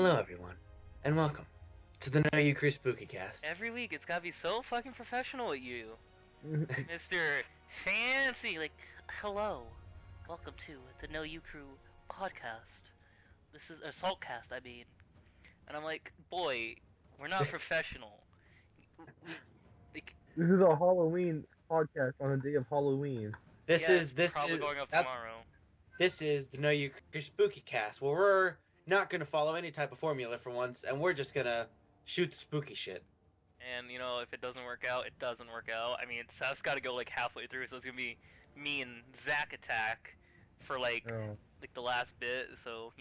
Hello, everyone, and welcome to the U Crew Cast. Every week, it's gotta be so fucking professional at you, Mr. Fancy. Like, hello, welcome to the U Crew podcast. This is a Saltcast, I mean. And I'm like, boy, we're not professional. This is a Halloween podcast on the day of Halloween. This is going up tomorrow. This is the U Crew Cast, where we're not gonna follow any type of formula for once, and we're just gonna shoot the spooky shit. And if it doesn't work out, it doesn't work out. I mean, Seth's got to go like halfway through, so it's gonna be me and Zach attack for like the last bit. So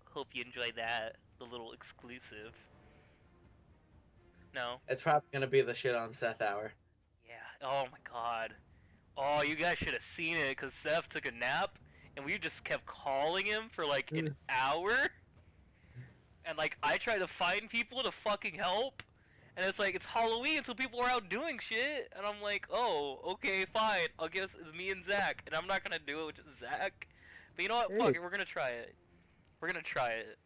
hope you enjoyed that, the little exclusive. No. It's probably gonna be the shit on Seth hour. Yeah. Oh my god. Oh, you guys should have seen it, because Seth took a nap, and we just kept calling him for like an hour. And like, I tried to find people to fucking help, and it's like, it's Halloween, so people are out doing shit, and I'm like, oh, okay, fine, I guess it's me and Zach, and I'm not gonna do it with just Zach. But you know what, fuck it, we're gonna try it. We're gonna try it.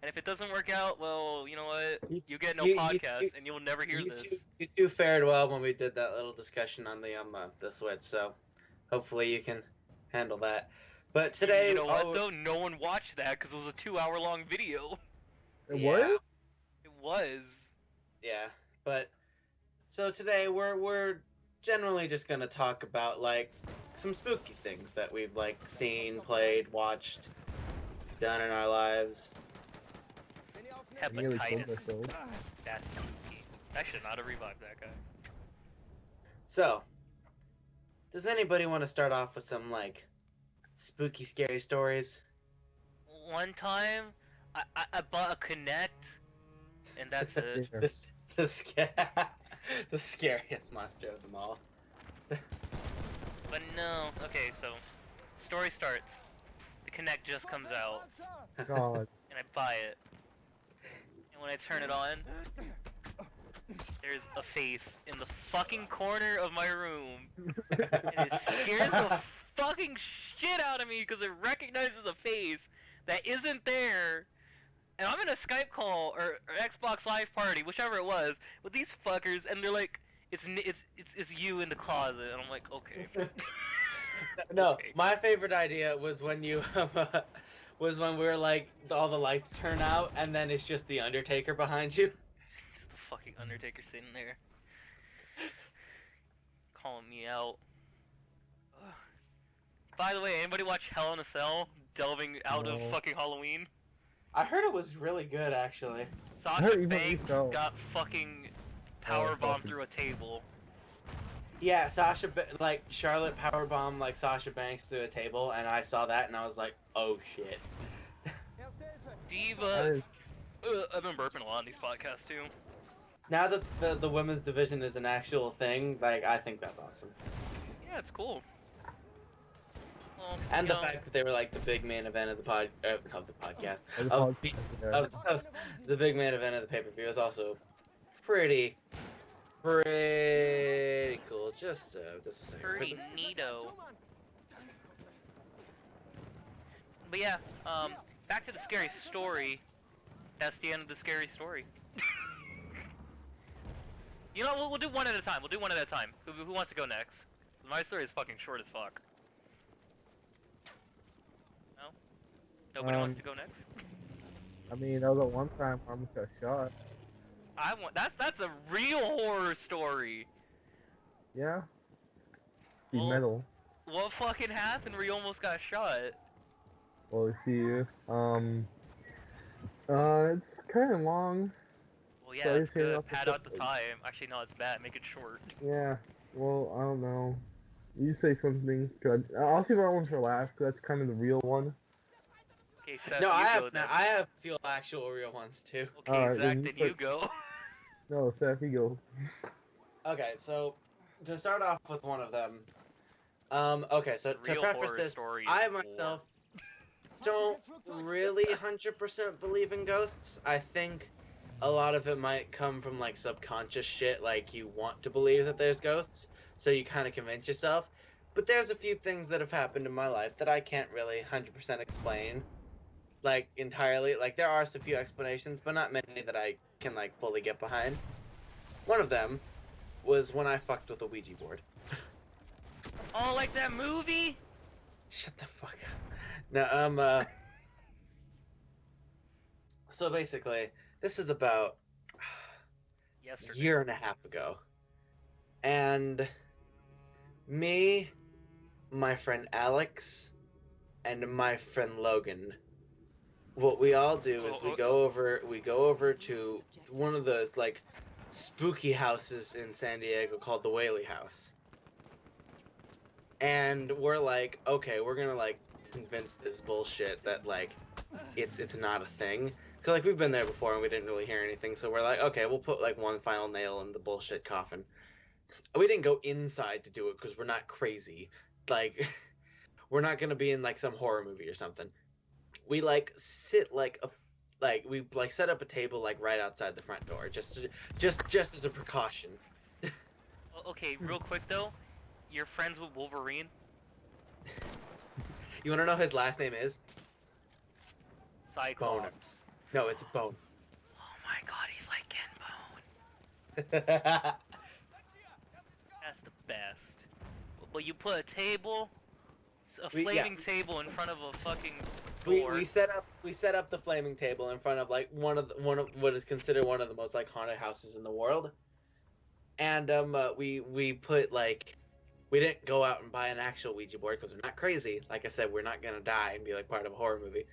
And if it doesn't work out, well, you know what? You get no podcast, and you'll never hear this. You two fared well when we did that little discussion on the Switch, so hopefully you can handle that. But today, you know what though? No one watched that because it was a 2-hour-long video. What? It was. Yeah, but so today we're generally just gonna talk about like some spooky things that we've like seen, played, watched, done in our lives. Hepatitis. That's spooky. I should not have revived that guy. So, does anybody want to start off with some like spooky, scary stories? One time, I bought a Connect, and that's it. The scariest monster of them all. But no. Okay, so story starts. The Connect just comes out. God. And I buy it. And when I turn it on, there's a face in the fucking corner of my room. And it scares the fucking shit out of me because it recognizes a face that isn't there. And I'm in a Skype call or Xbox Live party, whichever it was, with these fuckers, and they're like, it's you in the closet, and I'm like, okay. No, okay. My favorite idea was when you was when we were like all the lights turn out, and then it's just the Undertaker behind you. Just the fucking Undertaker sitting there, calling me out. Ugh. By the way, anybody watch Hell in a Cell? Delving out of fucking Halloween. I heard it was really good, actually. Sasha Banks got fucking powerbombed through a table. Yeah, Charlotte powerbomb like Sasha Banks through a table, and I saw that and I was like, oh shit. Divas. I've been burping a lot on these podcasts too. Now that the women's division is an actual thing, like I think that's awesome. Yeah, it's cool. Well, and the fact that they were like the big main event of the podcast of the big main event of the pay-per-view is also pretty cool. Just a second. Pretty neato. But yeah, back to the scary story. That's the end of the scary story. You know, we'll do one at a time. Who wants to go next? My story is fucking short as fuck. No? Nobody wants to go next? I mean, that was the one time I almost got shot. That's a real horror story. Yeah. She's Well, metal. What fucking happened where you almost got shot? Well, see, it's kind of long. Well, yeah, that's good. Pad out the time. Actually, no, it's bad. Make it short. Yeah. Well, I don't know. You say something good. I'll see that one for last, because that's kind of the real one. Okay, Seth, no, I have a few actual real ones too. Okay, Zach, then you go. No, Seth, you go. Okay, so to start off with one of them. Okay, so to preface this, I myself don't really 100% believe in ghosts. I think a lot of it might come from like subconscious shit, like you want to believe that there's ghosts, so you kind of convince yourself. But there's a few things that have happened in my life that I can't really 100% explain. like entirely. Like there are a few explanations, but not many that I can like fully get behind. One of them was when I fucked with a Ouija board. Oh, like that movie? Shut the fuck up. No, so basically, this is about Yesterday. a year and a half ago. And me, my friend Alex, and my friend Logan, what we all do is we go over to one of those like spooky houses in San Diego called the Whaley House. And we're like, okay, we're gonna like convince this bullshit that like it's not a thing. Cause like we've been there before and we didn't really hear anything, so we're like, okay, we'll put like one final nail in the bullshit coffin. We didn't go inside to do it because we're not crazy. Like, we're not gonna be in like some horror movie or something. We like sit like we like set up a table like right outside the front door, just as a precaution. Okay, real quick though, you're friends with Wolverine? You wanna know his last name is? Cyclops. Bone. No, it's Bone. Oh my god, he's like Ken Bone. That's the best. But you put a table, a flaming table in front of a fucking door. We set up the flaming table in front of like one of what is considered one of the most like haunted houses in the world. And we put like, we didn't go out and buy an actual Ouija board because we're not crazy. Like I said, we're not gonna die and be like part of a horror movie.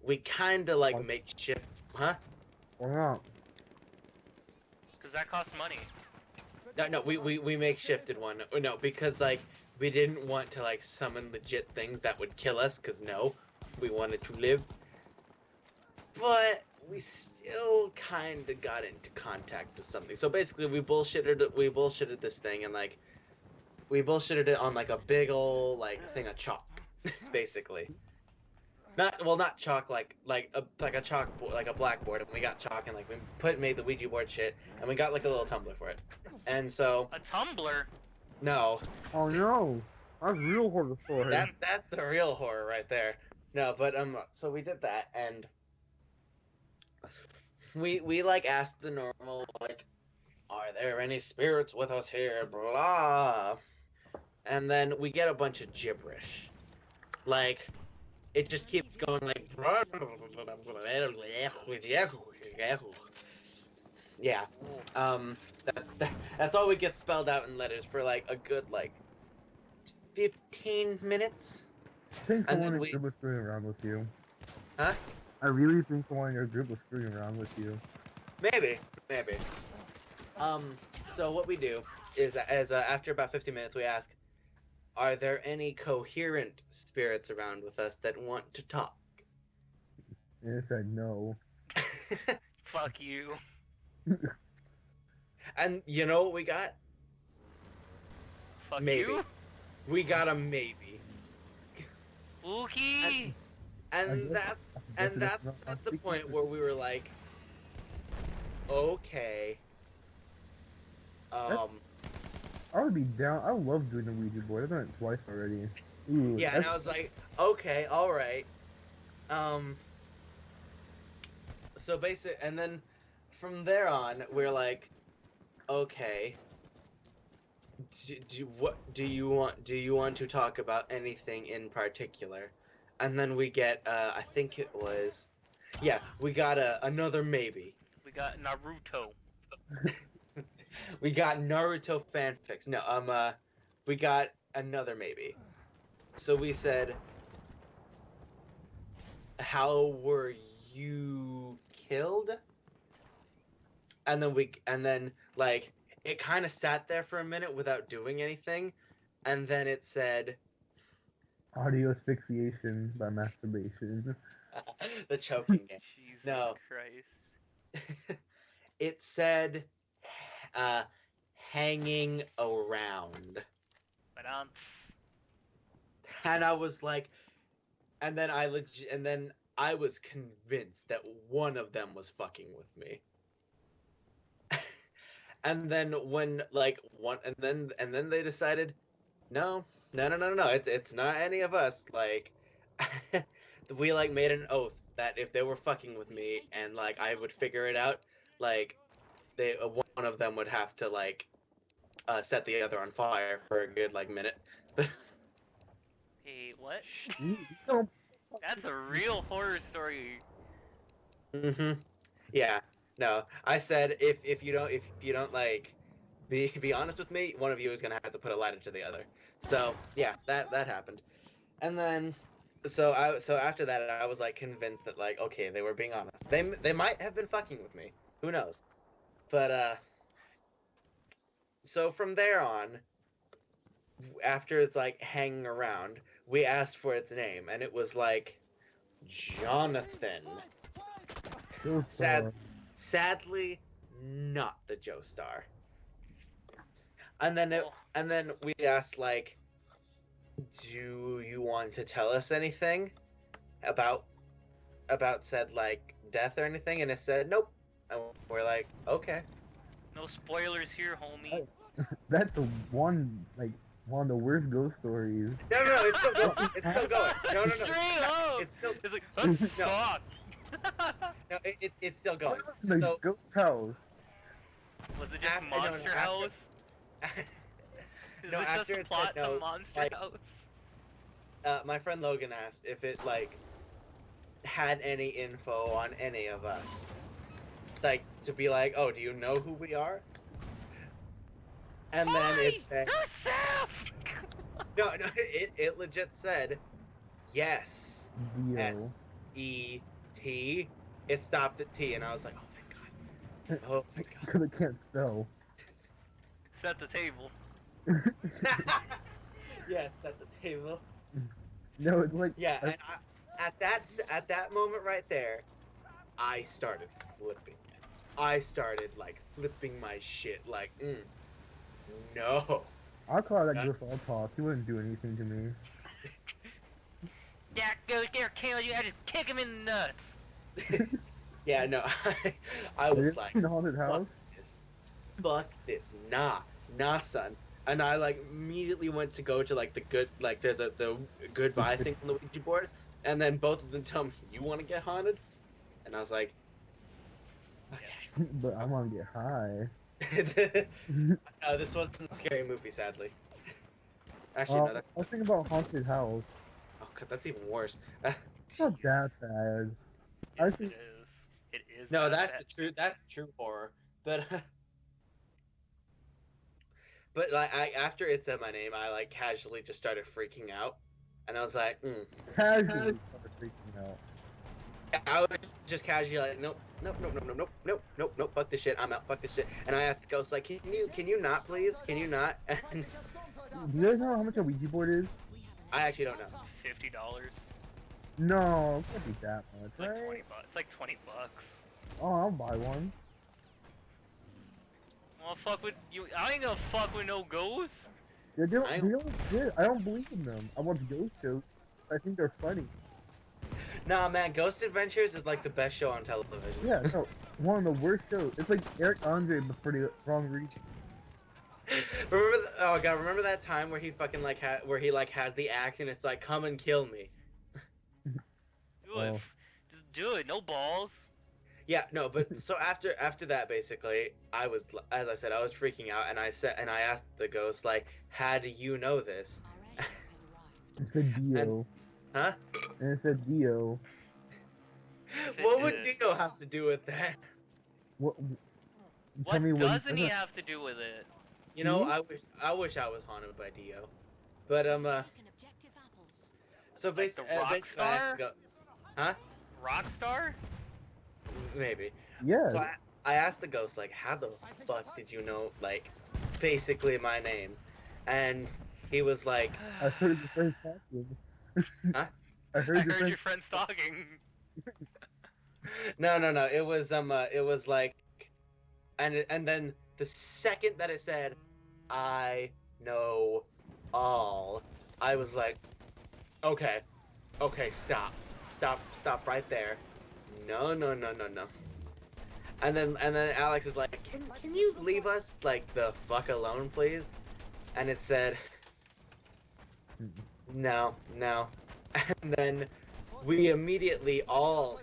We kind of like makeshift, huh? Why not? Because that costs money. No, we makeshifted one. No, because like we didn't want to like summon legit things that would kill us. Cause no, we wanted to live. But we still kind of got into contact with something. So basically, we bullshitted this thing, and like we bullshitted it on like a big old like thing of chalk, basically. Not chalk, like a chalkboard, like a blackboard, and we got chalk and like we made the Ouija board shit, and we got like a little tumbler for it, and so a tumbler. No. Oh no, that's real horror story. That's the real horror right there. No, but so we did that, and we like asked the normal like, are there any spirits with us here? Blah, and then we get a bunch of gibberish, like. It just keeps going like, yeah. That's all we get spelled out in letters for like a good like 15 minutes. I think someone in your group was screwing around with you. Huh? I really think someone in your group was screwing around with you. Maybe. So what we do is, after about 15 minutes, we ask, are there any coherent spirits around with us that want to talk? And it said no. Fuck you. And you know what we got? Fuck maybe. You? We got a maybe. Spooky. And that's at the point where we were like, okay. I would be down. I love doing the Ouija board. I've done it twice already. Ooh, yeah, and I was like, okay, all right. So and then from there on, we're like, okay. Do you want to talk about anything in particular? And then we get, I think it was, yeah, we got another maybe. We got Naruto. We got Naruto fanfics. No, we got another maybe. So we said, how were you killed? And then like it kind of sat there for a minute without doing anything, and then it said, audio asphyxiation by masturbation. The choking game. Jesus No. Christ. It said, hanging around. And I was like, and then I was convinced that one of them was fucking with me. And then when like one, and then they decided, no, it's not any of us. Like, we like made an oath that if they were fucking with me and like I would figure it out, like one of them would have to like set the other on fire for a good like minute. Hey, what? No. That's a real horror story. Yeah. No, I said if you don't like be honest with me, one of you is gonna have to put a lighter to the other. So yeah, that happened, and then so after that I was like convinced that like okay, they were being honest. They might have been fucking with me. Who knows? But so from there on, after it's like hanging around, we asked for its name, and it was like Jonathan. Sadly, not the Joestar. And then we asked like, do you want to tell us anything about said like death or anything? And it said nope. And we're like, okay. No spoilers here, homie. That's the one of the worst ghost stories. No, it's still going. It's still going. No. Straight up. It's still. It's like that sucked. No, it's still going. The So ghost house. Was it just Monster House? Is no, it just after a it plot said no, to Monster like, House? My friend Logan asked if it like had any info on any of us, like to be like, oh, do you know who we are? And then it said, "You're Seth!" no, it legit said, yes, Dio. S-E-T. It stopped at T, and I was like, oh thank God. Oh thank God. Because it can't spell. Set the table. Yes, at the table. No, it's like Yeah, and at that moment right there, I started flipping. I started like flipping my shit. Like, no. I'll call that ghost all talk. He wouldn't do anything to me. That goes there, kill you. I just kick him in the nuts. Yeah, no. I was like, haunted house. Fuck this. Nah, son. And I like immediately went to go to like the good, like there's the goodbye thing on the Ouija board, and then both of them tell me, you want to get haunted? And I was like, okay. But I want to get high. No, this wasn't a scary movie, sadly. Actually, no. I was thinking about haunted house. Oh, cause that's even worse. It's not that bad. It is. It is. No, that's the true. That's the true horror. But but like after it said my name, I like casually just started freaking out, and I was like, Casually started freaking out. I was just casually like, nope, fuck this shit, I'm out, fuck this shit. And I asked the ghost like, can you not please? Can you not? And do you guys know how much a Ouija board is? I actually don't know. $50. No, it can't be that much, It's like right? 20 bucks. It's like 20 bucks. Oh, I'll buy one. Well, fuck with you. I ain't gonna fuck with no ghosts. Yeah, they don't exist. I don't believe in them. I watch ghost shows. I think they're funny. Nah, man, Ghost Adventures is like the best show on television. Yeah, no, one of the worst shows. It's like Eric Andre, but for the wrong reason. Remember that time where he fucking like where he like has the axe and it's like, come and kill me. Do it. Just do it. No balls. Yeah, no, but so after that, basically, I was, as I said, I was freaking out, and I asked the ghost like, how do you know this? It said Dio. Huh? And it said Dio. What would Dio have to do with that? What doesn't he have to do with it? You know, I wish I was haunted by Dio, but so basically, huh? Rockstar? Maybe. Yeah. So I asked the ghost like, how the fuck did you know like basically my name? And he was like, I heard your friend talking. Huh? I heard your friend's talking. No. It was like, and then the second that it said, I know all, I was like, okay, stop right there. No. And then Alex is like, can you leave us like the fuck alone, please? And it said, no. And then we immediately all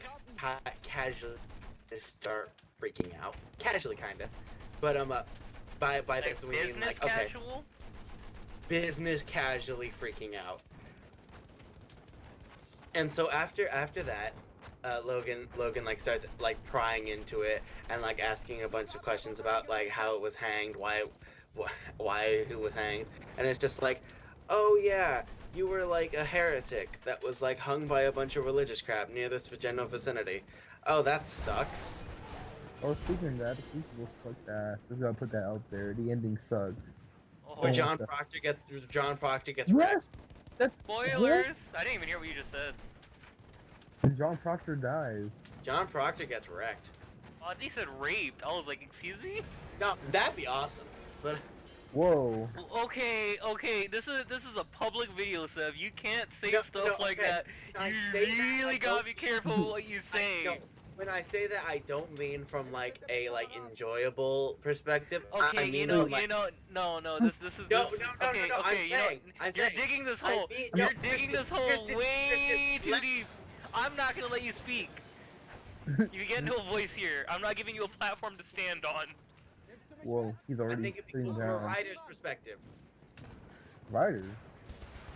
casually start freaking out. Casually, kinda. But, by Like this we mean, business like, okay. casual? Business casually freaking out. And so after that, Logan like starts like prying into it and like asking a bunch of questions about like how it was hanged, why it was hanged, and it's just like, oh yeah, you were like a heretic that was like hung by a bunch of religious crap near this general vicinity. Oh, that sucks. Oh, speaking of that, the police will fuck that. Just gotta put that out there. The ending sucks. Oh, Where John Proctor gets Yes! wrecked. That's spoilers! I didn't even hear what you just said. And John Proctor dies. John Proctor gets wrecked. Oh, they said raped. I was like, excuse me? No, that'd be awesome. But Whoa. Okay, this is a public video, Sev. You can't say No, stuff like okay. that. I You say that, really I gotta don't- be careful what you say. No, when I say that, I don't mean from like a like enjoyable perspective. Okay, I mean you know, from, like, no, this is No, this. no, no, Okay, no, no, okay, you know, I'm you're saying, digging this I hole. mean- You're no, digging this Kristen, hole Kristen, way too let- deep. I'm not gonna let you speak. You get no voice here. I'm not giving you a platform to stand on. Whoa, he's I already think it'd be sitting cool from a down. writer's perspective. Writer?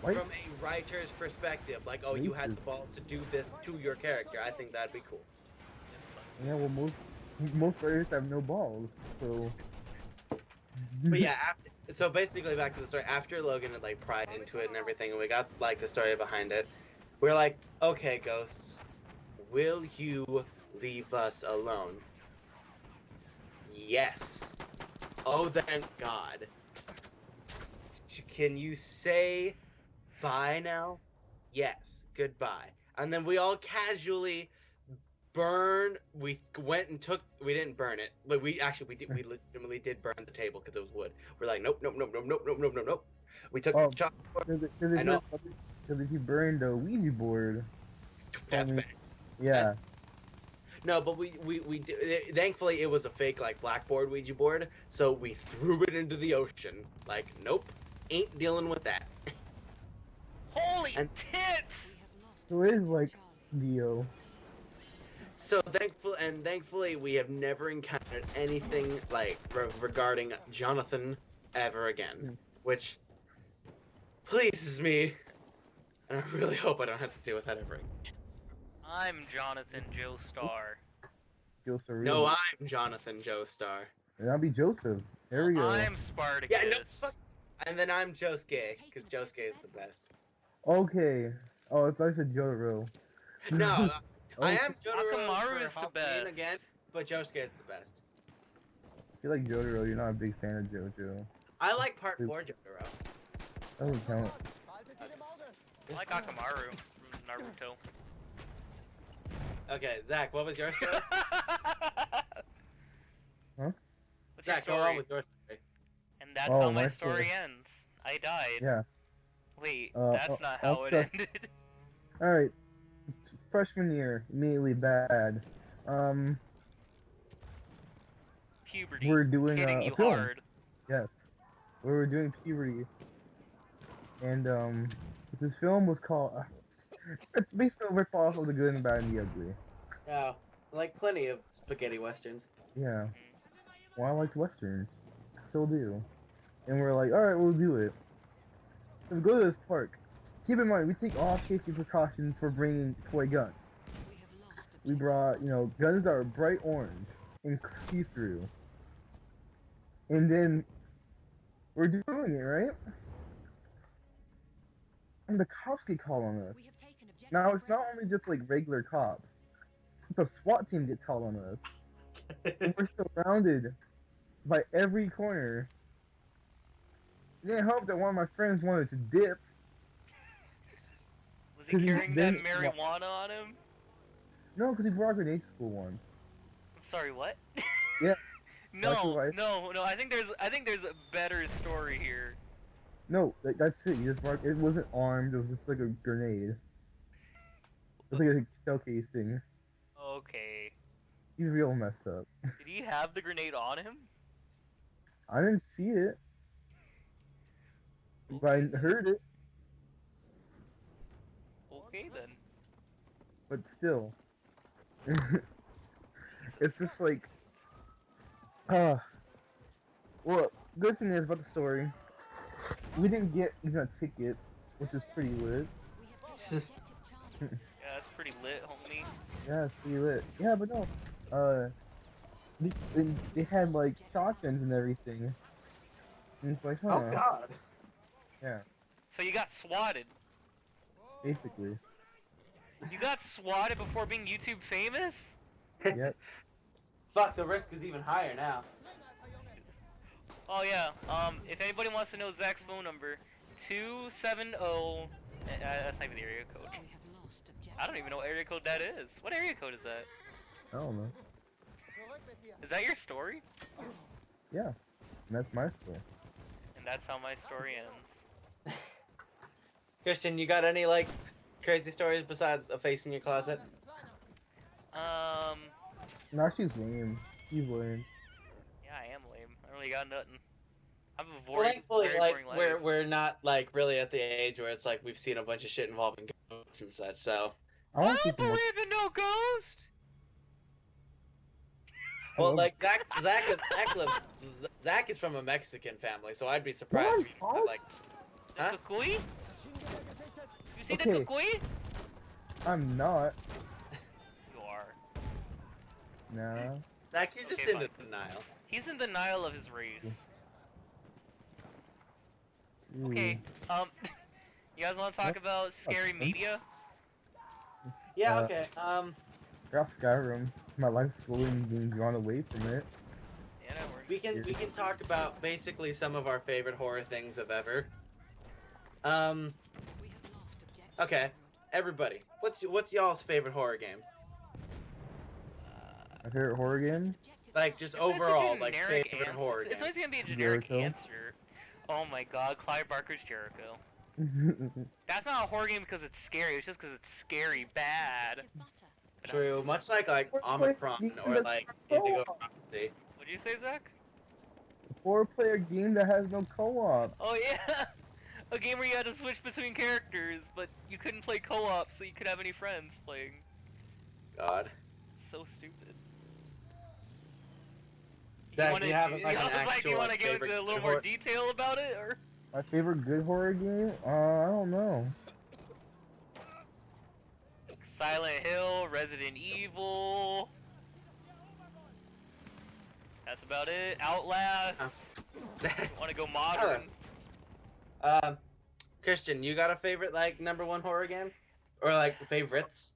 Wait, From a writer's perspective, like, oh, you had the balls to do this to your character. I think that'd be cool. yeah, well, most writers have no balls, so... But yeah, so basically back to the story. After Logan had like pried into it and everything, and we got like the story behind it, we're like, okay, ghosts, will you leave us alone? Yes. Oh, thank God. Can you say bye now? Yes. Goodbye. And then we all casually burn. We went and took. We didn't burn it, but we did. We legitimately did burn the table because it was wood. We're like, nope. We took the chocolate. I know. Because if you burned a Ouija board... That's bad. Yeah. No, but we thankfully it was a fake like blackboard Ouija board, so we threw it into the ocean. Like, nope, ain't dealing with that. Holy And- tits! So it is like Dio. So thankfully we have never encountered anything like regarding Jonathan ever again, which pleases me, and I really hope I don't have to deal with that ever again. I'm Jonathan Joestar. No, I'm Jonathan Joestar. And I'll be Joseph. There we go. I'm Spartacus. Yeah, no, fuck. And then I'm Josuke, because Josuke is the best. Okay. Oh, it's I said Jotaro. No, Oh, I am Jotaro Akamaru for is the Halloween best. again, but Josuke is the best. I feel like Jotaro, you're not a big fan of JoJo. I like part 4 Jotaro. Doesn't count. I like Akamaru from Naruto. Okay, Zach, what was your story? Huh? What's your Zach, go on story? with your story. And that's Oh, how my my story story. ends. I died. Yeah. Wait, I'll that's not how it try- ended. Alright. Freshman year, immediately bad. Puberty. We're doing hitting a you film. hard. Yes. We were doing puberty. And, this film was called... it's basically a rip-off of The Good and the Bad and the Ugly. Yeah, like plenty of spaghetti westerns. Yeah. Well, I liked westerns. Still do. And we're like, alright, we'll do it. So we go to this park. Keep in mind, we take all safety precautions for bringing toy guns. We brought, guns that are bright orange and see-through. And then we're doing it, right? And the cops get called on us. Now, it's not only just like regular cops. The SWAT team gets called on us. And we're surrounded by every corner. It didn't help that one of my friends wanted to dip. Was he 'Cause carrying then- that marijuana on him? No, because he brought grenades to school once. I'm sorry, what? Yeah. No, Microwave. no. I think there's a better story here. No, that's it. He just brought. It wasn't armed. It was just like a grenade. It was like a shell casing. Okay. He's real messed up. Did he have the grenade on him? I didn't see it, but I heard it. Okay then. but still. It's just like, well, good thing is about the story, we didn't get even a ticket, which is pretty lit. Yeah, that's pretty lit, homie. Yeah, it's pretty lit. Yeah, but no, they had like shotguns and everything. And it's like, huh? Oh God. Yeah, So you got swatted. basically. You got swatted before being YouTube famous? Yep. Fuck, the risk is even higher now. Oh yeah. If anybody wants to know Zach's phone number, 270. That's not even the area code. I don't even know what area code that is. What area code is that? I don't know. Is that your story? Yeah, and that's my story. And that's how my story ends. Christian, you got any like crazy stories besides a face in your closet? No, she's lame. She's lame. Yeah, I am lame. I really got nothing. I'm a Well, thankfully, very like boring life. we're not like really at the age where it's like we've seen a bunch of shit involving ghosts and such. So, I I want to don't see some more. believe in no ghost. well, like Zach is from a Mexican family, so I'd be surprised if you What? like. Huh? The cucuy? You see Okay. the cucuy? I'm not. You are. No. Zach, you're just Okay, in fine. denial. He's in denial of his race. Ooh. Okay, you guys want to talk about scary Okay. media? Yeah. Uh, Okay. Got Skyrim. My life's slowly being drawn away from it. Yeah, that works. We can talk about basically some of our favorite horror things of ever. Okay, everybody, what's y'all's favorite horror game? My favorite horror game? Like just It's such a overall, like generic favorite answer. horror It's game. always gonna be a generic Jericho. answer. Oh my god, Clive Barker's Jericho. That's not a horror game because it's scary, it's just because it's scary bad. True, much like Or Omicron like, or like Indigo Prophecy. What'd you say, Zach? A 4-player game that has no co-op. Oh yeah! A game where you had to switch between characters, but you couldn't play co-op so you could have any friends playing. God. It's so stupid. Zach, do you have like an Like, you actual wanna get favorite into a little horror- more detail about it, or? My favorite good horror game? I don't know. Silent Hill, Resident Evil. That's about it. Outlast. Want to go modern? Christian, you got a favorite like #1 horror game, or like favorites?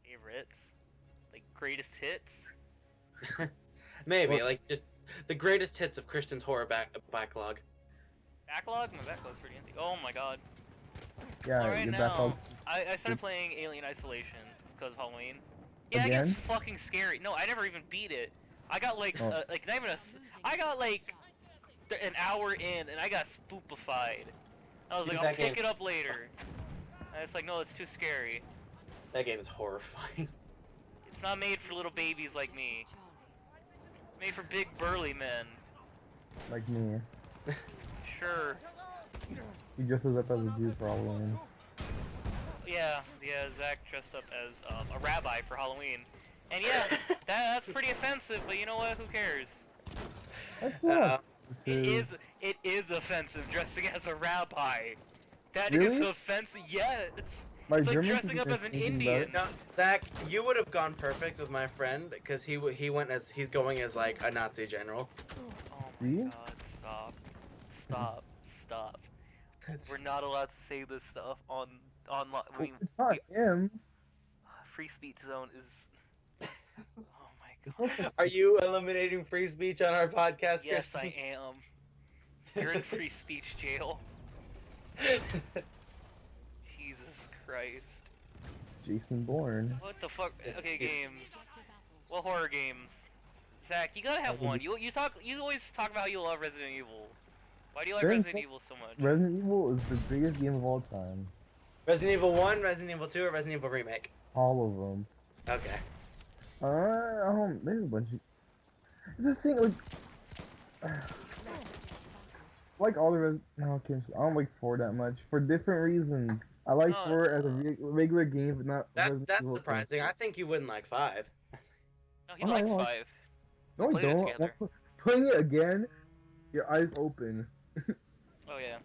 Favorites? Like greatest hits? Maybe What? like just the greatest hits of Christian's horror backlog. Backlog? My backlog's pretty empty. Oh my god. Yeah, Alright, your now, backlog. I started playing Alien Isolation because of Halloween. Yeah, it Again? gets fucking scary. No, I never even beat it. I got like, Oh. like not even I got like an hour in and I got spoopified. I was Dude, like, I'll that game- pick it up later. And it's like, no, it's too scary. That game is horrifying. It's not made for little babies like me. It's made for big burly men. Like me. Sure. He dresses up as a Jew for Halloween. Yeah, Zach dressed up as a rabbi for Halloween. And yeah, that's pretty offensive, but you know what? Who cares? That's not. It is offensive dressing as a rabbi. That Really? is offensive. Yes. My It's like German dressing up teacher as an thinking about Indian. it. No, Zach, you would have gone perfect with my friend because he's going as like a Nazi general. Oh See? my god! Stop! We're not allowed to say this stuff online. It's not him. Free speech zone is. Oh my god. Are you eliminating free speech on our podcast? Yes, I Christian? am. You're in free speech jail. Jesus Christ. Jason Bourne. What the fuck? Okay, games. What horror games? Zach, you gotta have one. You always talk about how you love Resident Evil. Why do you like Resident Evil so much? Resident Evil is the biggest game of all time. Resident Evil 1, Resident Evil 2, or Resident Evil Remake? All of them. Okay. There's a bunch of... It's the thing, like all the no, I don't like 4 that much. For different reasons. I like 4 as a regular game, but not. That's surprising. I think you wouldn't like 5. No, he likes 5. No, I played it don't. together. Playing it again, your eyes open. Oh yeah.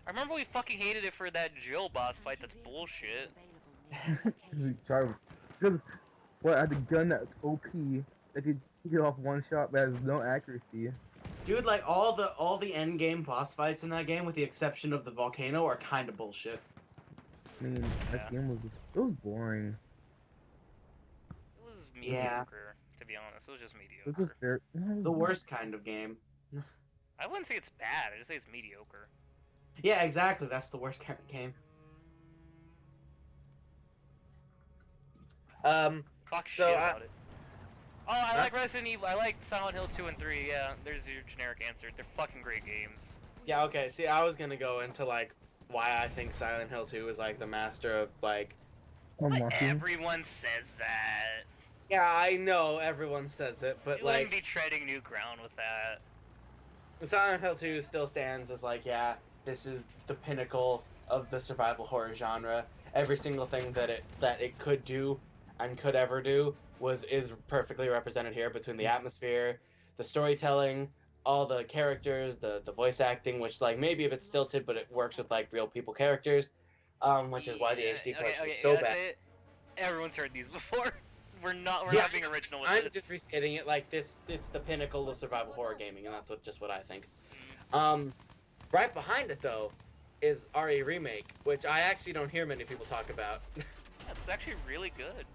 I remember we fucking hated it for that Jill boss fight. That's bullshit. Because what, I had the gun that's OP that could hit off one shot but has no accuracy. Dude, like all the end game boss fights in that game, with the exception of the volcano, are kind of bullshit. I mean, that game was boring. It was mediocre, to be honest. It was just mediocre. It was just fair. The worst kind of game. I wouldn't say it's bad. I just say it's mediocre. Yeah, exactly. That's the worst kind of game. Talk shit about it. Oh, I like Resident Evil. I like Silent Hill 2 and 3. Yeah, there's your generic answer. They're fucking great games. Yeah, okay. See, I was gonna go into like why I think Silent Hill 2 is like the master of like. Everyone says that. Yeah, I know everyone says it, but you wouldn't be treading new ground with that. Silent Hill 2 still stands as like, yeah, this is the pinnacle of the survival horror genre. Every single thing that it could do and could ever do is perfectly represented here, between the atmosphere, the storytelling, all the characters, the voice acting, which like maybe a bit stilted, but it works with like real people characters, which is why the HD collection is so bad. Everyone's heard these before. We're not being original with I'm this. just restating it like this. It's the pinnacle of survival horror gaming, and that's just what I think. Right behind it though is RE Remake, which I actually don't hear many people talk about. That's actually really good.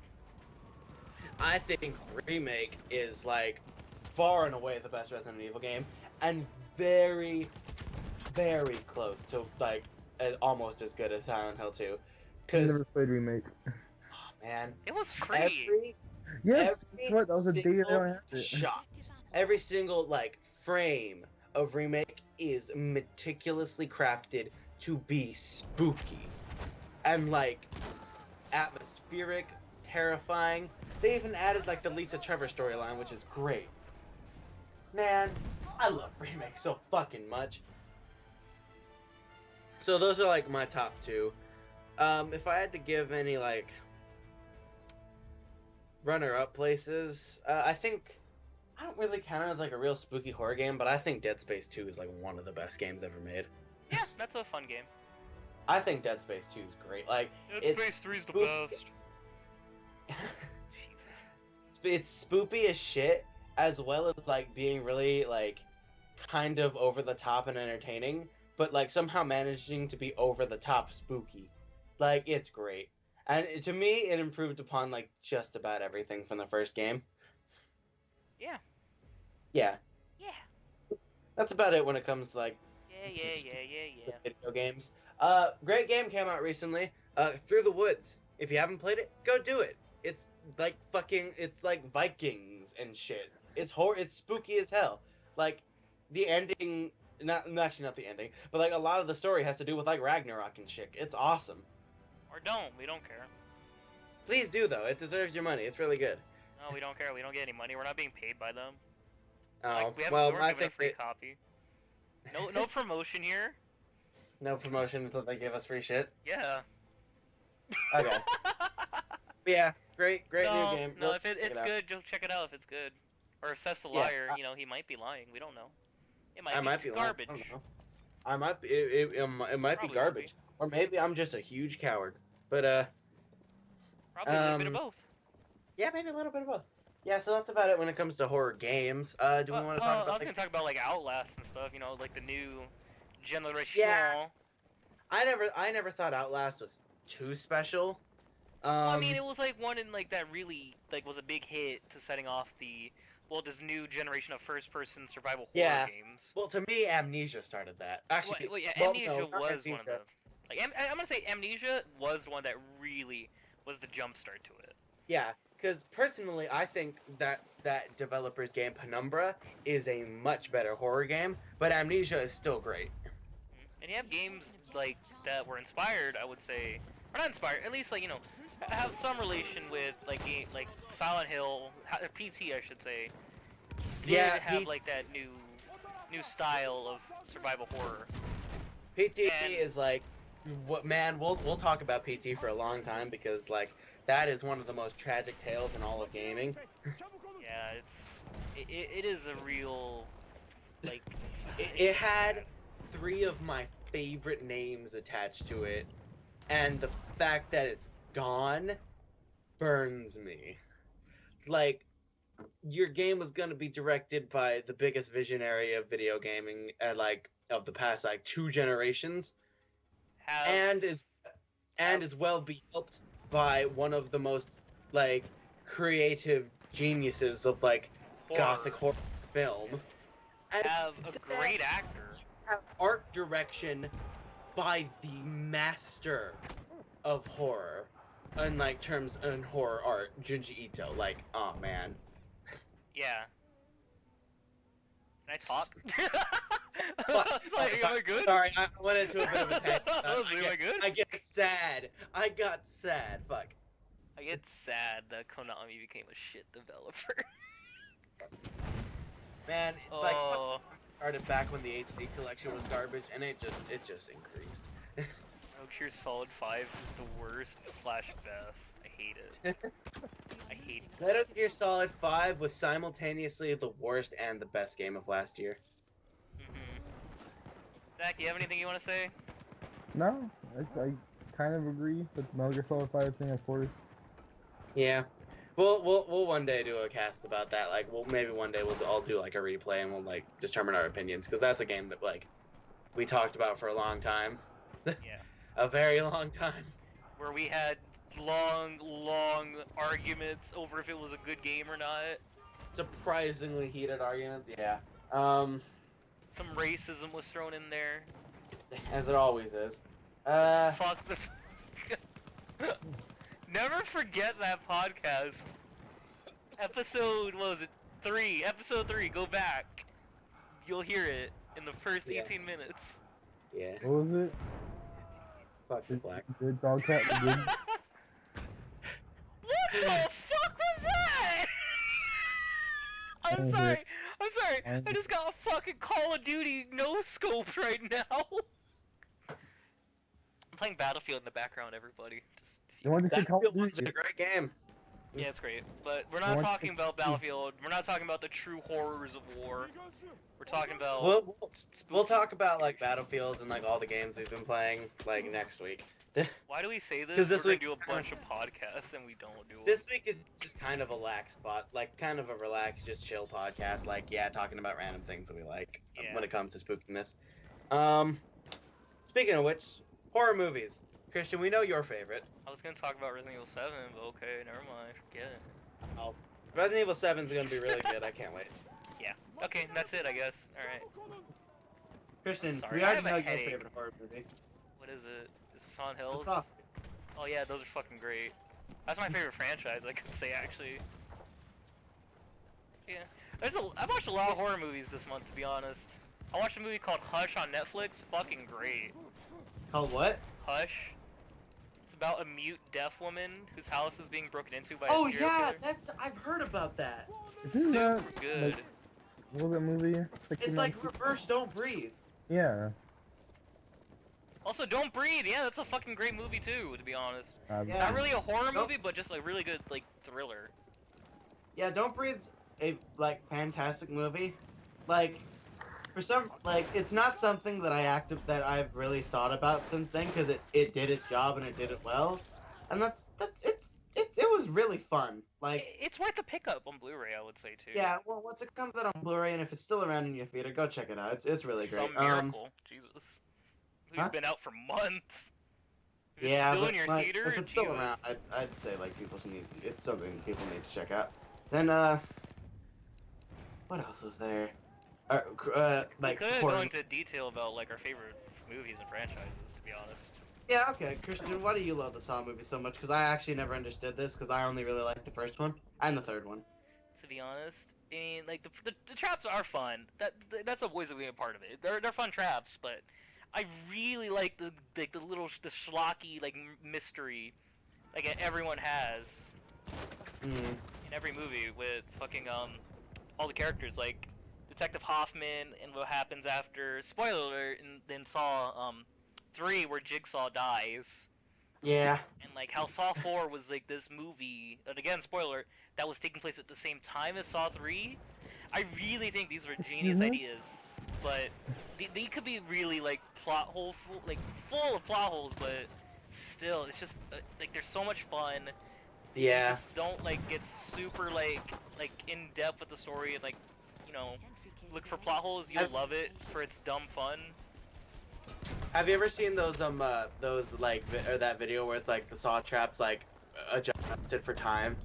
I think Remake is like far and away the best Resident Evil game, and very, very close to like almost as good as Silent Hill 2. I never played Remake. Oh, man, it was free. That was a day shot. Every single like frame of Remake is meticulously crafted to be spooky and like atmospheric, terrifying. They even added like the Lisa Trevor storyline, which is great. Man, I love Remake so fucking much. So those are like my top 2. If I had to give any like runner-up places, I think I don't really count it as like a real spooky horror game, but I think Dead Space 2 is like one of the best games ever made. Yeah, that's a fun game. I think Dead Space 2 is great. Like Dead Space 3 is the best. It's spoopy as shit, as well as like being really like kind of over the top and entertaining, but like somehow managing to be over the top spooky. Like it's great. And to me, it improved upon like just about everything from the first game. Yeah. Yeah. Yeah. That's about it when it comes to like Yeah. video games. Great game came out recently. Through the Woods. If you haven't played it, go do it. It's like it's like Vikings and shit. It's it's spooky as hell. Like the ending, actually not the ending, but like a lot of the story has to do with like Ragnarok and shit. It's awesome. Or don't. We don't care. Please do though. It deserves your money. It's really good. No, we don't care. We don't get any money. We're not being paid by them. Oh, like, well, I think a free copy. No promotion here. No promotion until they give us free shit. Yeah. Okay. Yeah, great new game. No, if it's good, you'll check it out if it's good. Or if Seth's a liar, you know, he might be lying. We don't know. It might be garbage. Lying. I don't know. It might be garbage. Or maybe I'm just a huge coward. But probably a little bit of both. Yeah, maybe a little bit of both. Yeah, so that's about it when it comes to horror games. Do we want to talk about? I was gonna talk about like Outlast and stuff. You know, like the new generation. Yeah. I never thought Outlast was too special. Well, I mean, it was like one in like that really like was a big hit to setting off this new generation of first-person survival horror games. Well, to me, Amnesia started that. Actually, Amnesia was one of the. Like, I'm gonna say Amnesia was one that really was the jumpstart to it. Yeah, because personally, I think that developer's game Penumbra is a much better horror game, but Amnesia is still great. And you have games like that were inspired, I would say, or not inspired, at least like have some relation with like Silent Hill, PT, I should say. Have like that new style of survival horror. PT is like what man, we'll talk about PT for a long time because like that is one of the most tragic tales in all of gaming. Yeah, it is a real like it had 3 of my favorite names attached to it, and the fact that it's gone burns me. Like, your game was gonna be directed by the biggest visionary of video gaming, like of the past like 2 generations, and is well be helped by one of the most like creative geniuses of like gothic horror film. And have a great actor. Have art direction by the master of horror, in like terms in horror art, Junji Ito. Like, oh man. Yeah. Can I talk? I was like, am I good? Sorry, I went into a bit of a tangent. Am I good? I get sad. I got sad. Fuck. I get sad that Konami became a shit developer. Man, like started back when the HD collection was garbage, and it just increased. Metal Gear Solid 5 is the worst / best. I hate it. I hate it. Metal Gear Solid 5 was simultaneously the worst and the best game of last year. Zach, you have anything you want to say? No, I kind of agree with the Metal Gear Solid 5 thing, of course. Yeah. We'll one day do a cast about that. Like, maybe one day we'll all do like a replay and we'll like determine our opinions, because that's a game that like we talked about for a long time. Yeah. A very long time. Where we had long arguments over if it was a good game or not. Surprisingly heated arguments, yeah. Some racism was thrown in there. As it always is. Fuck the. Never forget that podcast. Episode, what was it? 3. Episode 3. Go back. You'll hear it in the first 18 minutes. Yeah. What was it? Fuck Slack. Good dog cat. Good. What the fuck was that? I'm sorry. I just got a fucking Call of Duty no scope right now. I'm playing Battlefield in the background, everybody. Battlefield's a great game. Yeah, it's great. But we're not talking about Battlefield. We're not talking about the true horrors of war. We're talking about. We'll talk about like Battlefield and like all the games we've been playing like next week. Why do we say this? Because we're gonna do a bunch of podcasts and we don't do it. This week is just kind of a lax spot, like kind of a relaxed, just chill podcast. Like, yeah, talking about random things that we like when it comes to spookiness. Speaking of which, horror movies. Christian, we know your favorite. I was gonna talk about Resident Evil 7, but okay, never mind. Forget it. Oh, Resident Evil 7 is gonna be really good. I can't wait. Yeah. Okay, that's it, I guess. All right. Christian, Sorry, we already know your favorite horror movie. What is it? Is it Silent Hills? It's Oh yeah, those are fucking great. That's my favorite franchise, I could say, actually. Yeah. I watched a lot of horror movies this month, to be honest. I watched a movie called Hush on Netflix. Fucking great. Called what? Hush. It's about a mute deaf woman whose house is being broken into by a serial killer. I've heard about that. Isn't Super that, good. Like, what was that movie? It's like Reverse Don't Breathe. Yeah. Also, Don't Breathe. Yeah, that's a fucking great movie too, to be honest. Yeah. Not really a horror movie, but just a really good like thriller. Yeah, Don't Breathe's a like fantastic movie. Like, for some, like, it's not something that I've really thought about since then, because it did its job and it did it well, and it was really fun. Like, it's worth a pickup on Blu-ray, I would say too. Yeah, well, once it comes out on Blu-ray and if it's still around in your theater, go check it out. It's really great. Some miracle, Jesus. It's been out for months. If it's still in your theater, if it's still around, I'd say like it's something people need to check out. Then what else is there? Like, we could go into detail about like our favorite movies and franchises, to be honest. Yeah, okay, Christian, why do you love the Saw movies so much? Because I actually never understood this, because I only really liked the first one and the third one. To be honest, I mean, like the traps are fun. That's always a part of it. They're fun traps, but I really like the schlocky like mystery like everyone has in every movie with fucking all the characters, like Detective Hoffman and what happens after, spoiler alert, and then Saw 3 where Jigsaw dies. Yeah. And like how Saw 4 was like this movie, and again spoiler, that was taking place at the same time as Saw 3. I really think these were genius ideas, but they could be really like full of plot holes, but still, it's just like they're so much fun. You just don't like get super like in depth with the story and like, you know, look for plot holes. You'll love it for its dumb fun. Have you ever seen those like that video where it's like the saw traps like adjusted for time?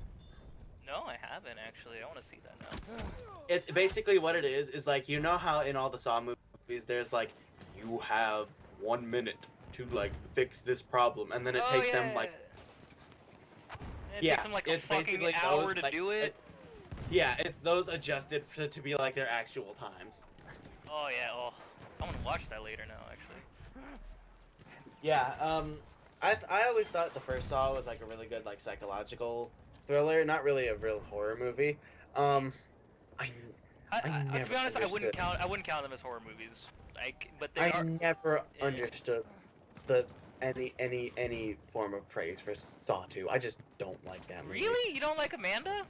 No, I haven't actually. I want to see that now. It basically what it is like, you know how in all the Saw movies there's like, you have 1 minute to like fix this problem, and then it takes them like it takes them like a fucking hour to do it. Yeah, it's those adjusted to be like their actual times. Oh yeah, oh, I want to watch that later now actually. Yeah, I always thought the first Saw was like a really good like psychological thriller, not really a real horror movie. I never to be honest, understood. I wouldn't count them as horror movies. Like, but I never understood any form of praise for Saw 2. I just don't like that movie. Really? You don't like Amanda?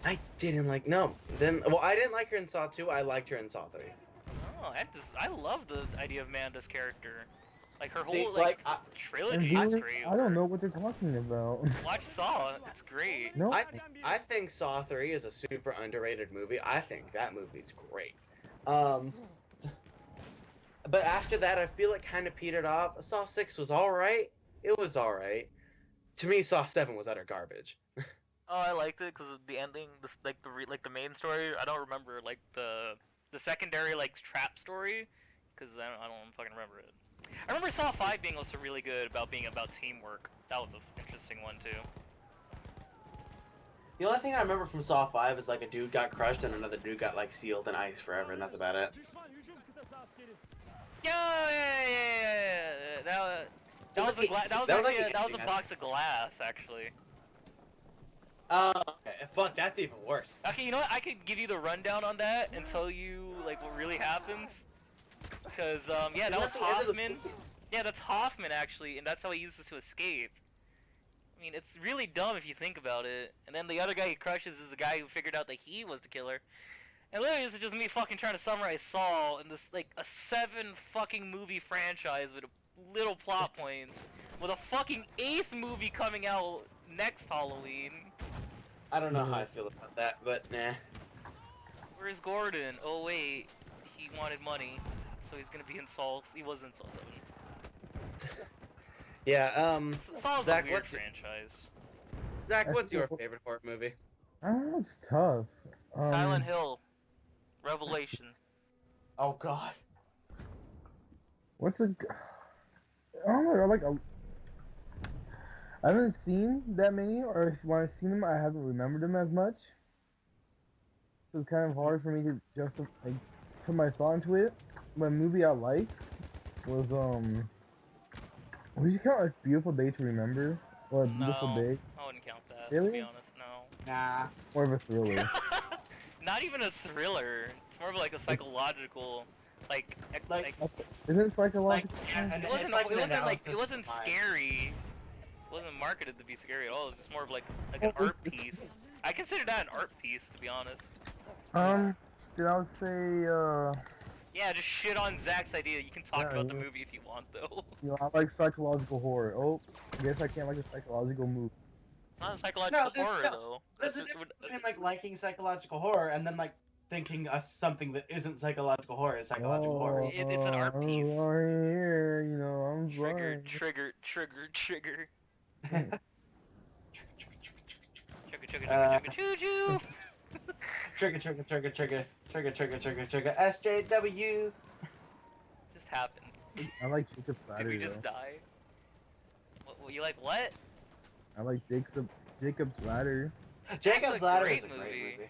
I didn't like I didn't like her in Saw 2. I liked her in Saw 3. Oh, I love the idea of Amanda's character. Like her whole trilogy is great. I don't know what they're talking about. Watch Saw, it's great. No. I think Saw 3 is a super underrated movie. I think that movie's great. But after that, I feel it kind of petered off. Saw 6 was alright. It was alright. To me, Saw 7 was utter garbage. Oh, I liked it because of the ending, the main story. I don't remember like the secondary like trap story, because I don't fucking remember it. I remember Saw 5 being also really good about being about teamwork. That was an interesting one too. The only thing I remember from Saw 5 is like a dude got crushed and another dude got like sealed in ice forever, and that's about it. Yeah. That was a box of glass actually. Okay. Fuck, that's even worse. Okay, you know what? I could give you the rundown on that and tell you like what really happens. Because yeah, that was Hoffman. Yeah, that's Hoffman actually, and that's how he uses to escape. I mean, it's really dumb if you think about it. And then the other guy he crushes is the guy who figured out that he was the killer. And literally, this is just me fucking trying to summarize Saw in this like a 7 fucking movie franchise with little plot points, with a fucking 8th movie coming out next Halloween. I don't know how I feel about that, but nah. Where's Gordon? Oh wait, he wanted money, so he's gonna be in Saw. He was in Saw 7. Yeah, Saw's Zach, a weird franchise. Zach, what's your favorite horror movie? I don't know, it's tough. Silent Hill. Revelation. Oh god. What's a... I don't know, I haven't seen that many, or when I've seen them, I haven't remembered them as much. So it's kind of hard for me to just put my thought into it. But a movie I liked was would you count like Beautiful Day to Remember? Or Beautiful Day? I wouldn't count that. Really? To be honest, no. Nah. More of a thriller. Not even a thriller. It's more of like a psychological, like isn't it psychological? It wasn't scary. It wasn't marketed to be scary at all. It was just more of like an art piece. I consider that an art piece, to be honest. Did I would say Yeah, just shit on Zach's idea. You can talk about the movie if you want, though. You know, I like psychological horror. Oh, I guess I can't like a psychological movie. It's not a psychological horror, though. There's a difference between like liking psychological horror and then like thinking something that isn't psychological horror is psychological horror. It's an art piece. Here, you know, I'm Trigger. Trigger. Choo-choo. Trigger. SJW. Just happened. I like Jacob's Ladder. Did we just die? What, you like what? I like Jacob's Ladder. Jacob's Ladder is a great movie.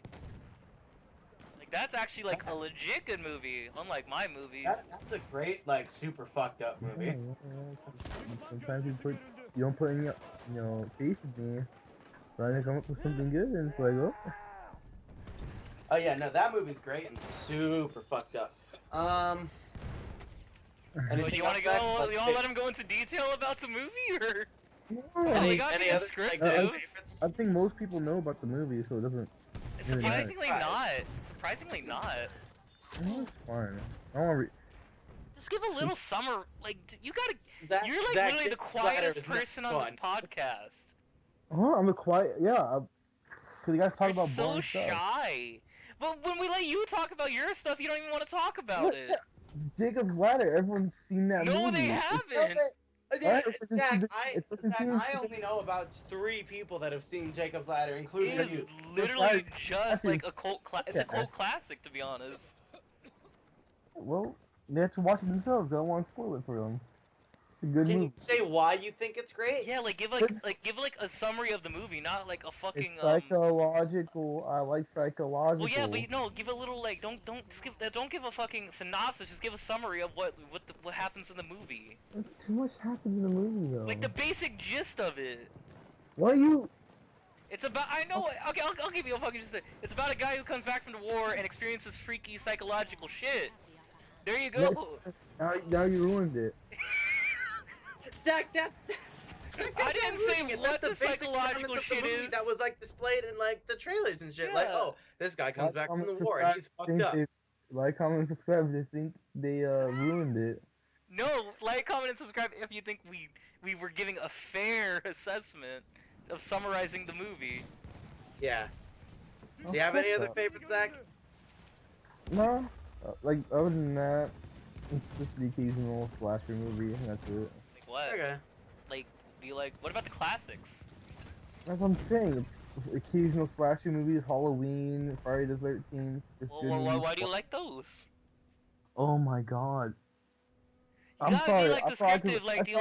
Like that's actually like a legit good movie, unlike my movie. That's a great like super fucked up movie. Sometimes you don't put any faith in me. Trying to come up with something good, and it's like, oh. Oh yeah, no, that movie's great and super fucked up. Anything Do you want else, to go? Zach? You want to let him go into detail about the movie, or? Yeah. We got Any a other script, like, dude. favorites? I think most people know about the movie, so it doesn't really matter. Surprisingly not. Surprisingly not. It's fine. I don't want Just give a little summer. Like you gotta. Zach, You're like Zach, literally the Jacob's Ladder quietest is not person on this fun. podcast. Huh? I'm a quiet. Yeah. Cause you guys talk You're about so boring stuff. shy. But when we let you talk about your stuff, you don't even want to talk about it. Jacob's Ladder. Everyone's seen that movie. No, they haven't. Yeah, Zach, I only know about 3 people that have seen Jacob's Ladder, including It is you. literally just like a cult. It's a cult classic, to be honest. Well, they have to watch it themselves. I don't want to spoil it for them. It's a good Can movie. you say why you think it's great? Yeah, like give a summary of the movie, not like a fucking It's psychological. I like psychological. Well, yeah, but no, give a little like don't give a fucking synopsis. Just give a summary of what happens in the movie. Too much happens in the movie though. Like the basic gist of it. What you? It's about I know. Okay, I'll give you a fucking gist. It's about a guy who comes back from the war and experiences freaky psychological shit. There you go. Now you ruined it. Zach, I didn't say what the psychological shit is. That was like displayed in like the trailers and shit. Yeah. Like, oh, this guy comes back from the war and he's fucked up. Like, comment, subscribe. They think they ruined it. No, like, comment, and subscribe if you think we were giving a fair assessment of summarizing the movie. Yeah. Do you have any other favorites, Zach? No. Like, other than that, it's just the occasional slasher movie, and that's it. Like what? Okay. Like, do you like? What about the classics? That's what I'm saying. Occasional slasher movies, Halloween, Friday the 13th. Well, why do you like those? Oh my god. You I'm gotta sorry. be like descriptive. Like, do you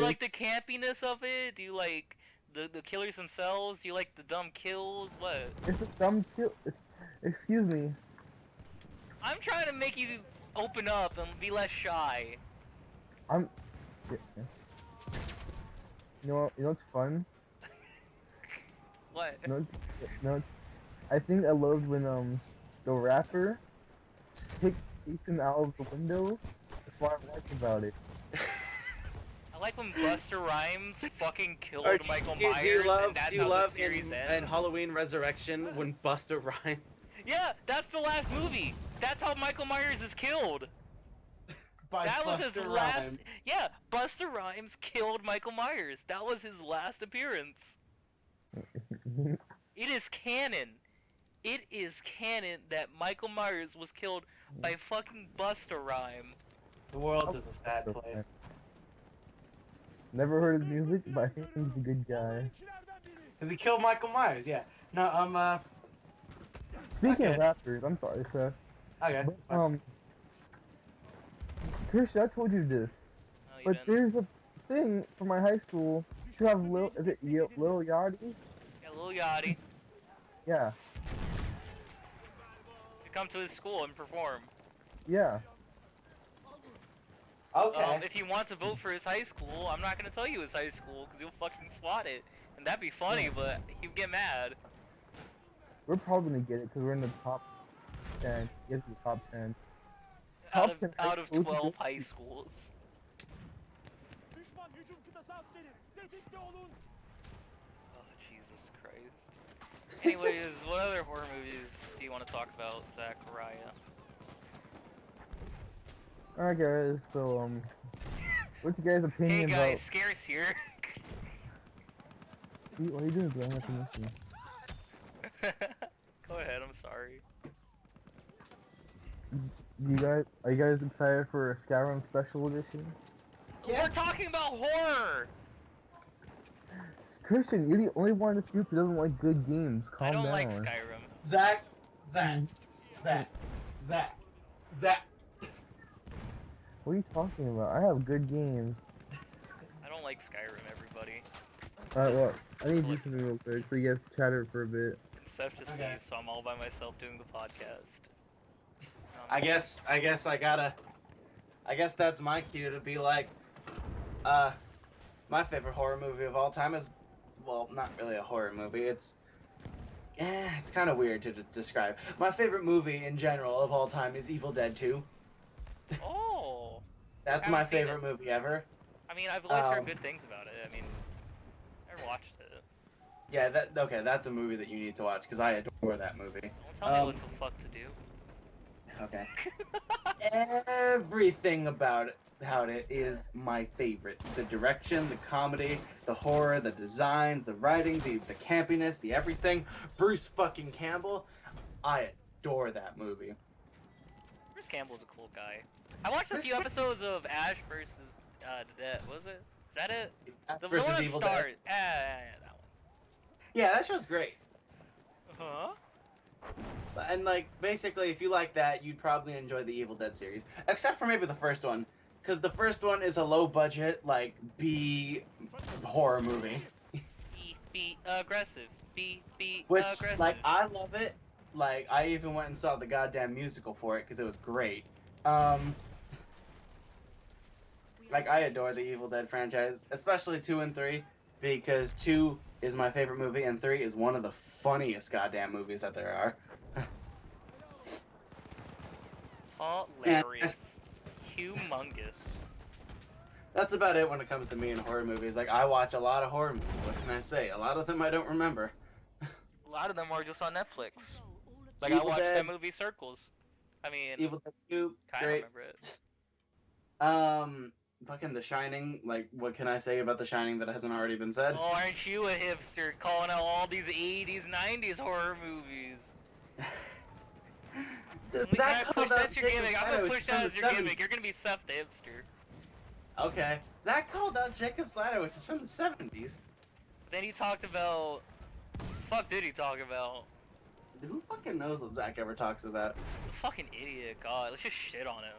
like the campiness of it? Do you like the killers themselves? Do you like the dumb kills? What? It's a dumb kill. Excuse me. I'm trying to make you open up and be less shy. You know what's fun? What? I think I loved when the rapper picked Ethan out of the window. That's what I liked about it. I like when Busta Rhymes fucking killed Or Michael Myers, and that's how the series ends. And Halloween Resurrection when Busta Rhymes. Yeah, that's the last movie. That's how Michael Myers is killed. That was his last. Yeah, Busta Rhymes killed Michael Myers. That was his last appearance. It is canon. It is canon that Michael Myers was killed by fucking Busta Rhymes. The world is a sad place. Never heard his music, but I think he's a good guy. Cause he killed Michael Myers, yeah. No, Speaking Okay. of rappers, I'm sorry, Seth. okay. But, Christian, I told you this, No, you but didn't. there's a thing for my high school to have Lil Yachty? Yeah, Lil Yachty. Yeah, You come to his school and perform. yeah. Okay. If you want to vote for his high school, I'm not gonna tell you his high school because you'll fucking spot it, and that'd be funny, but he'd get mad. We're probably gonna get it because we're in the top 10. Get to the top 10. Out Top 10 of high schools 12 is- high schools. Oh, Jesus Christ. Anyways, what other horror movies do you want to talk about, Zachariah? Alright, guys. So, what's your guys' Hey opinion guys, Scare's here. about? What are you doing, bro? I'm not gonna listen. Go ahead, I'm sorry. Are you guys excited for a Skyrim Special Edition? Yeah. We're talking about horror! Christian, you're the only one in this group who doesn't like good games. Calm I don't down. like Skyrim. Zach. What are you talking about? I have good games. I don't like Skyrim, everybody. Alright, well, I need to do something real quick, so you guys chatter for a bit. And Seth just Okay. sneezed, so I'm all by myself doing the podcast. I guess that's my cue to be like, my favorite horror movie of all time is, well, not really a horror movie. It's kind of weird to describe. My favorite movie in general of all time is Evil Dead 2. Oh! That's my favorite movie ever. I mean, I've always heard good things about it. I mean, I never watched it. Yeah, that's a movie that you need to watch because I adore that movie. Don't tell me what the fuck to do. Okay. Everything about it is my favorite. The direction, the comedy, the horror, the designs, the writing, the campiness, the everything. Bruce fucking Campbell. I adore that movie. Bruce Campbell's a cool guy. I watched a few episodes of Ash versus the Dead. Was it? Is that it? The versus one Evil Dead. Dead. That one. Yeah, that show's great. Huh? And like, basically, if you like that, you'd probably enjoy the Evil Dead series, except for maybe the first one, because the first one is a low-budget, like B horror movie. Be aggressive. Be Which, aggressive. like, I love it. Like, I even went and saw the goddamn musical for it because it was great. Like, I adore the Evil Dead franchise, especially 2 and 3, because 2 is my favorite movie, and 3 is one of the funniest goddamn movies that there are. Hilarious. Humongous. That's about it when it comes to me and horror movies. Like, I watch a lot of horror movies. What can I say? A lot of them I don't remember. A lot of them are just on Netflix. Like, Evil I watched Dead. that movie Circles. I mean, Evil Dead 2, kinda great. remember it. Fucking The Shining. Like, what can I say about The Shining that hasn't already been said? Oh, aren't you a hipster calling out all these 80s, 90s horror movies? That's your gimmick. I'm gonna push that as your gimmick. You're gonna be Seth the hipster. Okay. Zach called out Jacob's Ladder, which is from the 70s. Then he talked about... Fuck did he talk about? Who fucking knows what Zach ever talks about? He's a fucking idiot, God. Let's just shit on him.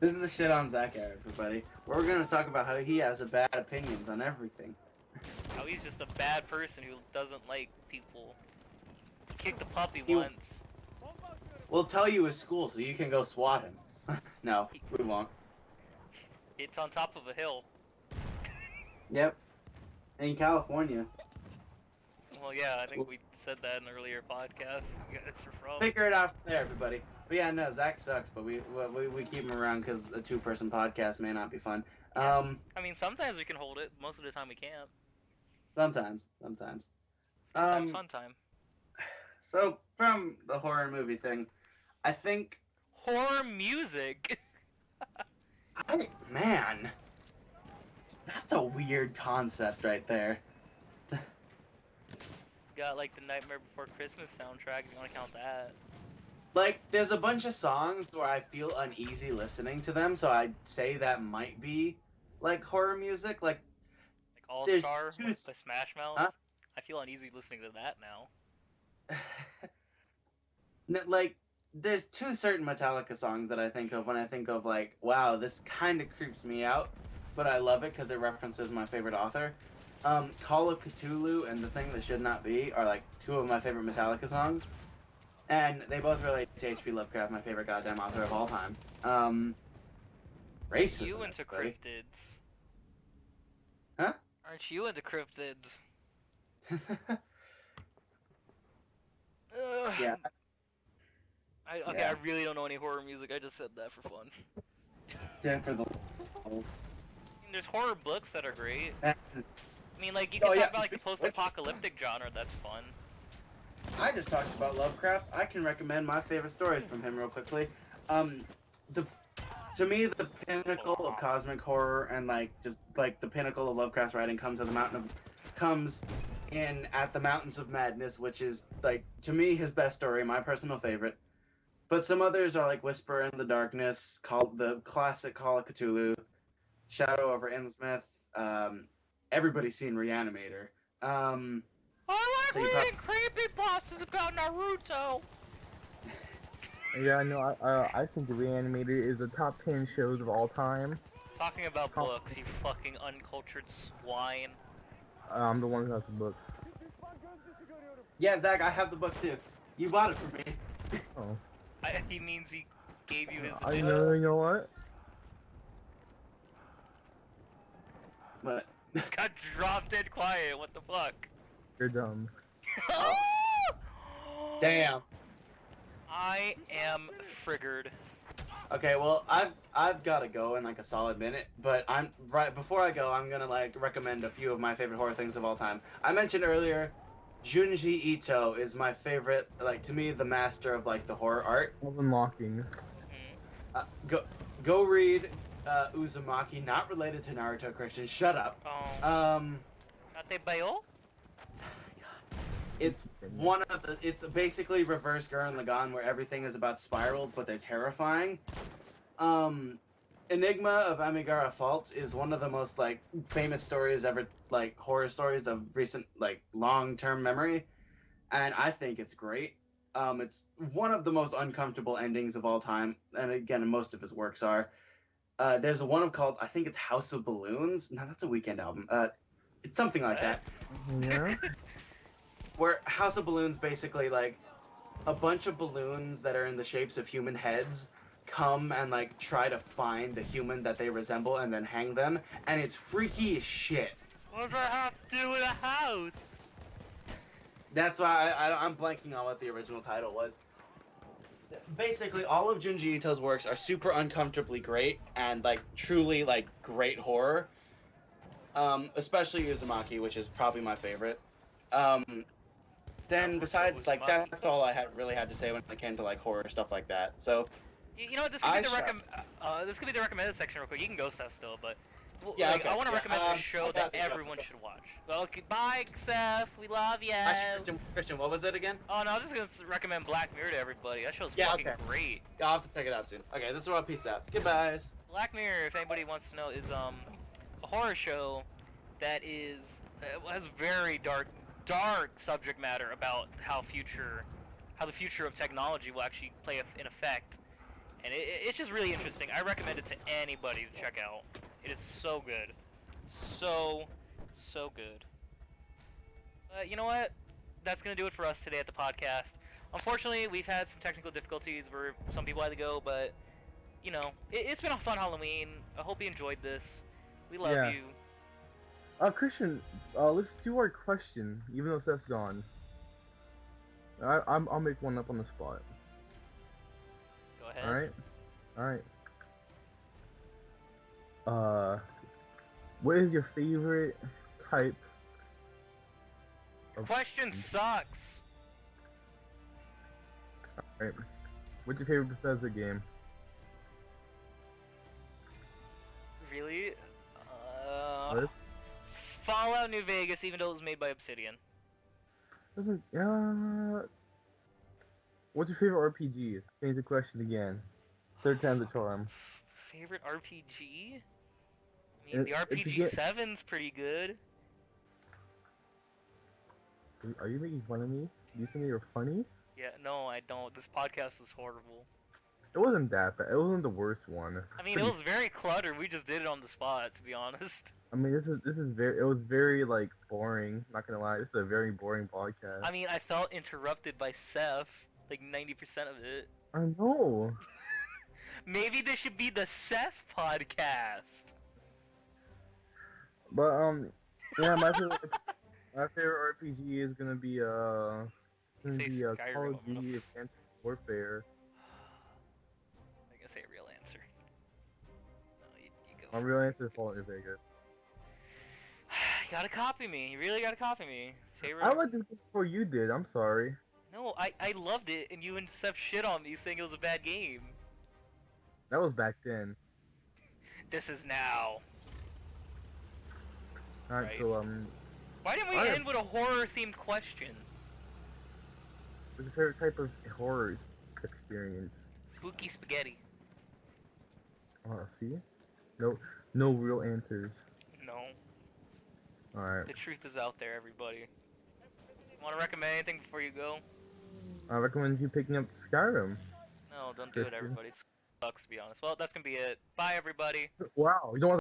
This is the shit on Zach era, everybody. We're gonna talk about how he has a bad opinions on everything. How he's just a bad person who doesn't like people. He kicked a puppy He- once. We'll tell you his school so you can go swat him. No, we won't. It's on top of a hill. Yep. In California. Well, yeah, I think we said that in an earlier podcast. You guys are from. Figure it out from there, everybody. But yeah, no, Zach sucks, but we keep him around because a 2-person podcast may not be fun. I mean, sometimes we can hold it. Most of the time we can't. Sometimes. Sometimes fun time. So, from the horror movie thing, I think... Horror music! Man, that's a weird concept right there. Got like the Nightmare Before Christmas soundtrack, if you want to count that. Like, there's a bunch of songs where I feel uneasy listening to them, so I'd say that might be, like, horror music. Like All-Star by Smash Mouth? Huh? I feel uneasy listening to that now. Like, there's 2 certain Metallica songs that I think of when I think of, like, wow, this kind of creeps me out, but I love it because it references my favorite author. Call of Cthulhu and The Thing That Should Not Be are, like, 2 of my favorite Metallica songs. And they both relate to H.P. Lovecraft, my favorite goddamn author of all time. Racism. You into cryptids? Huh? Aren't you into cryptids? Yeah. I really don't know any horror music. I just said that for fun. For the... There's horror books that are great. I I mean, like, you can talk about, like, the post-apocalyptic genre, that's fun. just talked about Lovecraft. I can recommend my favorite stories from him real quickly. To me, the pinnacle of cosmic horror and, like, just, like, the pinnacle of Lovecraft's writing comes in at the Mountains of Madness, which is, like, to me, his best story, my personal favorite. But some others are, like, Whisper in the Darkness, the classic Call of Cthulhu, Shadow over Innsmouth, everybody's seen Reanimator. I like reading creepypastas about Naruto! Yeah, no, I think The Reanimator is the top 10 shows of all time. Talking about books, you fucking uncultured swine. I'm the one who has the book. Yeah, Zach, I have the book too. You bought it for me. Oh. He means he gave you his You know what? What? Just got dropped dead quiet, what the fuck? You're dumb. Damn. I am friggered. Okay, well, I've got to go in like a solid minute, but before I go, I'm gonna like recommend a few of my favorite horror things of all time. I mentioned earlier, Junji Ito is my favorite, like to me, the master of like the horror art. Of unlocking. Go read Uzumaki, not related to Naruto. Christian, shut up. Ate Bayo? It's it's basically reverse Gurren Lagann, where everything is about spirals, but they're terrifying. Enigma of Amigara Fault is one of the most like famous stories ever, like horror stories of recent like long-term memory, and I think it's great. It's one of the most uncomfortable endings of all time, and again, most of his works are. There's one called, I think it's House of Balloons. No, that's a Weekend album. It's something like that. Yeah. Where House of Balloons basically like a bunch of balloons that are in the shapes of human heads come and like try to find the human that they resemble and then hang them, and it's freaky as shit. What does that have to do with a house? That's why I'm blanking on what the original title was. Basically, all of Junji Ito's works are super uncomfortably great and like truly like great horror. Especially Uzumaki, which is probably my favorite. Then besides like that's all I really had to say when it came to like horror stuff like that. So you know what, this could be the recommended section real quick. You can go stuff still, but yeah, like, I want to recommend a show that everyone should watch. Well, okay, bye, Seth. We love you. Christian, what was it again? Oh no, I was just gonna recommend Black Mirror to everybody. That show's fucking great. Yeah, I'll have to check it out soon. Okay, this is where I'll peace out. Goodbyes. Black Mirror, if anybody wants to know, is a horror show that has very dark subject matter about how the future of technology will actually play an effect, and it's just really interesting. I recommend it to anybody to check out. It is so good, so good. You know what? That's gonna do it for us today at the podcast. Unfortunately, we've had some technical difficulties where some people had to go, but you know, it's been a fun Halloween. I hope you enjoyed this. We love you. Christian, let's do our question, even though Seth's gone. I'll make one up on the spot. Go ahead. Alright. What is your favorite type of... Question sucks! Alright. What's your favorite Bethesda game? Really? Fallout New Vegas, even though it was made by Obsidian. What's your favorite RPG? Change the question again. Third time's the charm. Favorite RPG? I mean, the RPG 7's pretty good. Are you making fun of me? Do you think you're funny? Yeah, no, I don't. This podcast was horrible. It wasn't that bad. It wasn't the worst one. I mean, it was very cluttered. We just did it on the spot, to be honest. I mean, this is very. It was very like boring. Not gonna lie, this is a very boring podcast. I mean, I felt interrupted by Seth, like 90% of it. I know. Maybe this should be the Seth podcast. But yeah, my favorite RPG is gonna be Call of Duty Advanced Warfare. I guess say a real answer. No, you go. My real answer is Fallout New Vegas. You gotta copy me. You really gotta copy me. Favorite? I liked this before you did. I'm sorry. No, I loved it, and you and Seth shit on me saying it was a bad game. That was back then. This is now. Alright, so why didn't we end with a horror-themed question? What's your favorite type of horror experience? Spooky spaghetti. See? No real answers. No. Alright. The truth is out there, everybody. Want to recommend anything before you go? I recommend you picking up Skyrim. No, don't do it, everybody. It sucks, to be honest. Well, that's gonna be it. Bye, everybody. Wow, you don't want